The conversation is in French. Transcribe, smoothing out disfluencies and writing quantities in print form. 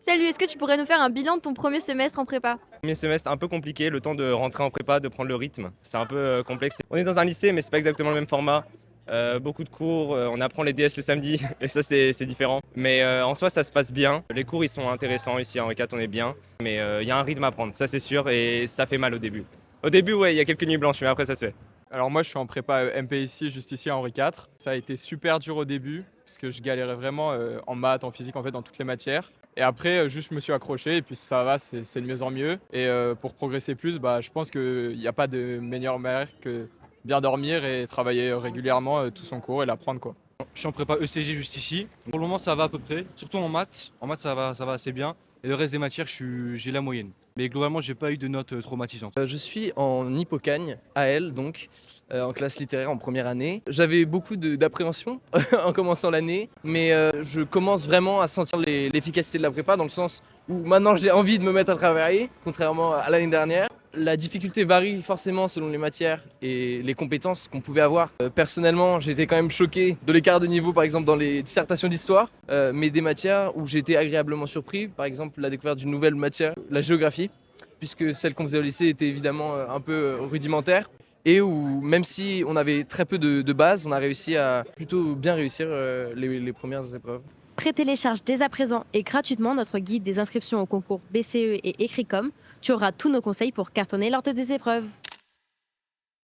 Salut, est-ce que tu pourrais nous faire un bilan de ton premier semestre en prépa? Premier semestre un peu compliqué, le temps de rentrer en prépa, de prendre le rythme, c'est un peu complexe. On est dans un lycée, mais c'est pas exactement le même format. Beaucoup de cours, on apprend les DS le samedi, et ça c'est différent. Mais en soi, ça se passe bien. Les cours, ils sont intéressants ici en Henri IV, on est bien. Mais il y a un rythme à prendre, ça c'est sûr, et ça fait mal au début. Au début, ouais, il y a quelques nuits blanches, mais après ça se fait. Alors moi je suis en prépa MP ici, juste ici à Henri IV. Ça a été super dur au début, parce que je galérais vraiment en maths, en physique, en fait dans toutes les matières. Et après, juste je me suis accroché et puis ça va, c'est de mieux en mieux. Et pour progresser plus, je pense qu'il n'y a pas de meilleure manière que bien dormir et travailler régulièrement tout son cours et l'apprendre quoi. Je suis en prépa ECG juste ici. Pour le moment, ça va à peu près. Surtout en maths. En maths, ça va assez bien. Et le reste des matières, j'ai la moyenne. Mais globalement, j'ai pas eu de notes traumatisantes. Je suis en Hippocagne, AL, donc, en classe littéraire en première année. J'avais beaucoup d'appréhension en commençant l'année, mais je commence vraiment à sentir l'efficacité de la prépa, dans le sens où maintenant j'ai envie de me mettre à travailler, contrairement à l'année dernière. La difficulté varie forcément selon les matières et les compétences qu'on pouvait avoir. Personnellement, j'étais quand même choqué de l'écart de niveau, par exemple dans les dissertations d'histoire, mais des matières où j'ai été agréablement surpris, par exemple la découverte d'une nouvelle matière, la géographie, puisque celle qu'on faisait au lycée était évidemment un peu rudimentaire, et où même si on avait très peu de bases, on a réussi à plutôt bien réussir les premières épreuves. Prétélécharge dès à présent et gratuitement notre guide des inscriptions au concours BCE et Écricom. Tu auras tous nos conseils pour cartonner lors de tes épreuves.